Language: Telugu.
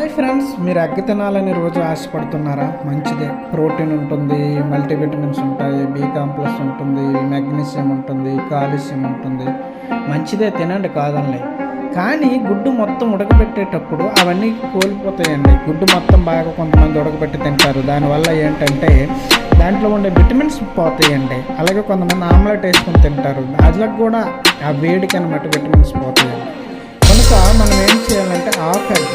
హాయ్ ఫ్రెండ్స్, మీరు ఎగ్ తినాలని రోజు ఆశపడుతున్నారా? మంచిదే. ప్రోటీన్ ఉంటుంది, మల్టీవిటమిన్స్ ఉంటాయి, బి కాంప్లెక్స్ ఉంటుంది, మెగ్నీషియం ఉంటుంది, కాల్షియం ఉంటుంది. మంచిదే, తినండి కాదండి. కానీ గుడ్డు మొత్తం ఉడకబెట్టేటప్పుడు అవన్నీ కోల్పోతాయండి. గుడ్డు మొత్తం బాగా కొంతమంది ఉడకబెట్టి తింటారు. దానివల్ల ఏంటంటే దాంట్లో ఉండే విటమిన్స్ పోతాయండి. అలాగే కొంతమంది ఆమ్లెట్ వేసుకొని తింటారు. అదిలకు కూడా ఆ వేడికి అనమాట విటమిన్స్ పోతాయండి. కనుక మనం ఏం చేయాలంటే హాఫ్ ఎగ్